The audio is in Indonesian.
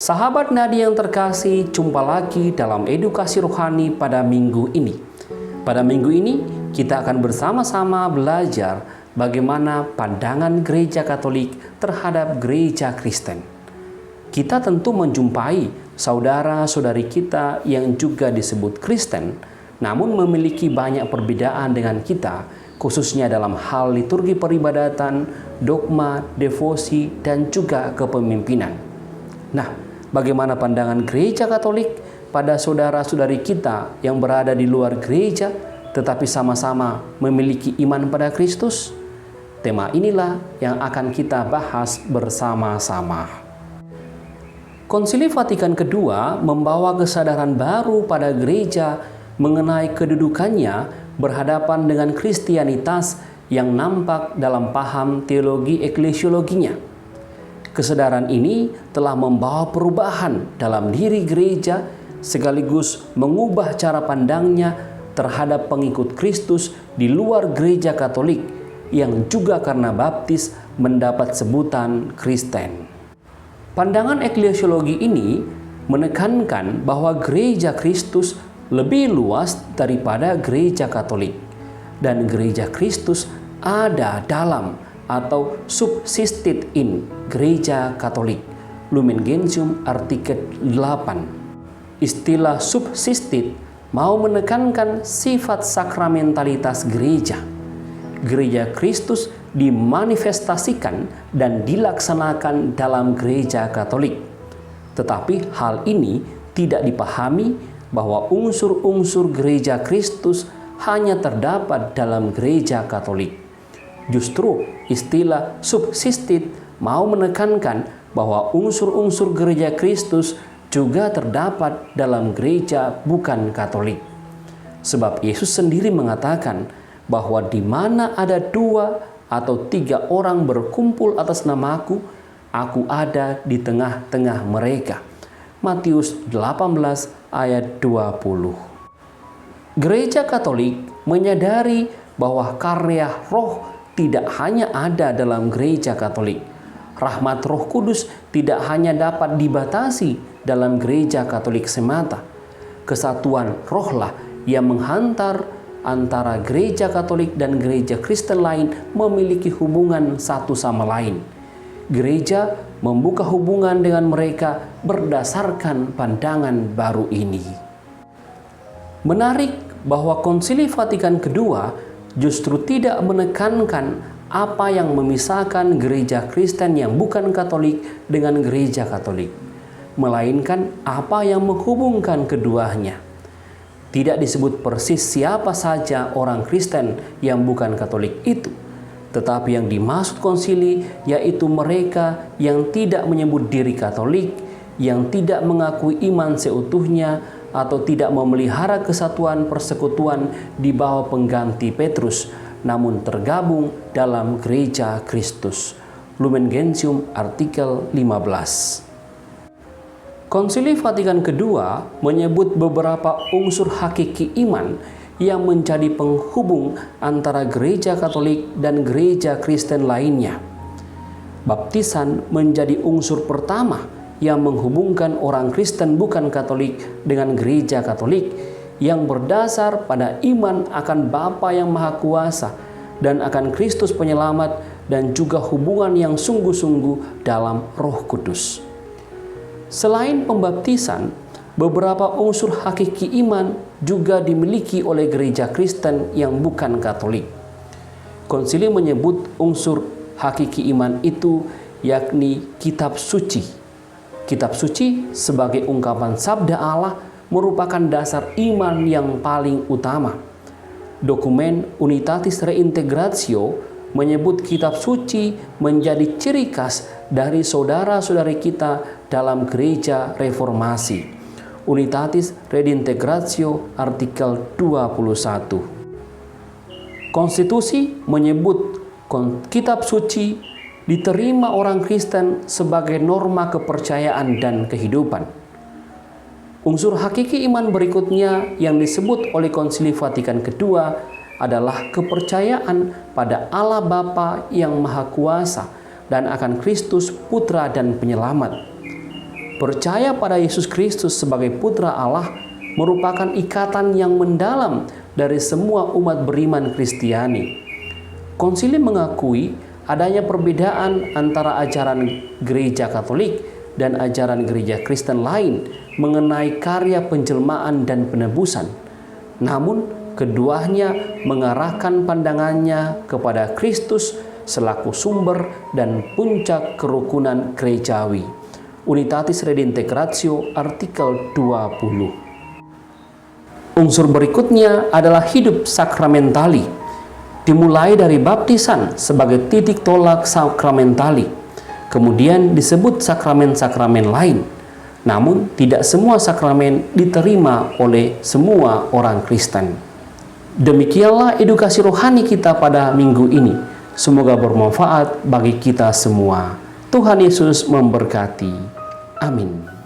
Sahabat Nadi yang terkasih, jumpa lagi dalam edukasi rohani pada minggu ini. Pada minggu ini, kita akan bersama-sama belajar bagaimana pandangan gereja Katolik terhadap gereja Kristen. Kita tentu menjumpai saudara-saudari kita yang juga disebut Kristen, namun memiliki banyak perbedaan dengan kita, khususnya dalam hal liturgi peribadatan, dogma, devosi, dan juga kepemimpinan. Nah, bagaimana pandangan gereja Katolik pada saudara-saudari kita yang berada di luar gereja tetapi sama-sama memiliki iman pada Kristus? Tema inilah yang akan kita bahas bersama-sama. Konsili Vatikan II membawa kesadaran baru pada gereja mengenai kedudukannya berhadapan dengan Kristianitas yang nampak dalam paham teologi eklesiologinya. Kesadaran ini telah membawa perubahan dalam diri gereja sekaligus mengubah cara pandangnya terhadap pengikut Kristus di luar gereja Katolik yang juga karena baptis mendapat sebutan Kristen. Pandangan eklesiologi ini menekankan bahwa gereja Kristus lebih luas daripada gereja Katolik dan gereja Kristus ada dalam atau subsisted in gereja Katolik. Lumen Gentium artikel 8. Istilah subsisted mau menekankan sifat sakramentalitas gereja. Gereja Kristus dimanifestasikan dan dilaksanakan dalam gereja Katolik. Tetapi hal ini tidak dipahami bahwa unsur-unsur gereja Kristus hanya terdapat dalam gereja Katolik. Justru istilah subsisted mau menekankan bahwa unsur-unsur gereja Kristus juga terdapat dalam gereja bukan Katolik. Sebab Yesus sendiri mengatakan bahwa di mana ada 2 atau 3 orang berkumpul atas namaku, aku ada di tengah-tengah mereka. Matius 18 ayat 20. Gereja Katolik menyadari bahwa karya Roh tidak hanya ada dalam gereja Katolik. Rahmat Roh Kudus tidak hanya dapat dibatasi dalam gereja Katolik semata. Kesatuan rohlah yang menghantar antara gereja Katolik dan gereja Kristen lain memiliki hubungan satu sama lain. Gereja membuka hubungan dengan mereka berdasarkan pandangan baru ini. Menarik bahwa Konsili Vatikan II justru tidak menekankan apa yang memisahkan gereja Kristen yang bukan Katolik dengan gereja Katolik, melainkan apa yang menghubungkan keduanya. Tidak disebut persis siapa saja orang Kristen yang bukan Katolik itu, tetapi yang dimaksud konsili yaitu mereka yang tidak menyebut diri Katolik, yang tidak mengakui iman seutuhnya, atau tidak memelihara kesatuan persekutuan di bawah pengganti Petrus, namun tergabung dalam gereja Kristus. Lumen Gentium artikel 15. Konsili Vatikan II menyebut beberapa unsur hakiki iman yang menjadi penghubung antara gereja Katolik dan gereja Kristen lainnya. Baptisan menjadi unsur pertama yang menghubungkan orang Kristen bukan Katolik dengan gereja Katolik yang berdasar pada iman akan Bapa yang Maha Kuasa dan akan Kristus Penyelamat dan juga hubungan yang sungguh-sungguh dalam Roh Kudus. Selain pembaptisan, beberapa unsur hakiki iman juga dimiliki oleh gereja Kristen yang bukan Katolik. Konsili menyebut unsur hakiki iman itu yakni kitab suci. Kitab suci sebagai ungkapan sabda Allah merupakan dasar iman yang paling utama. Dokumen Unitatis Reintegratio menyebut kitab suci menjadi ciri khas dari saudara-saudari kita dalam gereja reformasi. Unitatis Reintegratio artikel 21. Konstitusi menyebut kitab suci diterima orang Kristen sebagai norma kepercayaan dan kehidupan. Unsur hakiki iman berikutnya yang disebut oleh Konsili Vatikan II adalah kepercayaan pada Allah Bapa yang Maha Kuasa dan akan Kristus Putra dan Penyelamat. Percaya pada Yesus Kristus sebagai Putra Allah merupakan ikatan yang mendalam dari semua umat beriman Kristiani. Konsili mengakui adanya perbedaan antara ajaran gereja Katolik dan ajaran gereja Kristen lain mengenai karya penjelmaan dan penebusan. Namun, keduanya mengarahkan pandangannya kepada Kristus selaku sumber dan puncak kerukunan gerejawi. Unitatis Redintegratio artikel 20. Unsur berikutnya adalah hidup sakramentali, dimulai dari baptisan sebagai titik tolak sakramentali, kemudian disebut sakramen-sakramen lain. Namun tidak semua sakramen diterima oleh semua orang Kristen. Demikianlah edukasi rohani kita pada minggu ini. Semoga bermanfaat bagi kita semua. Tuhan Yesus memberkati. Amin.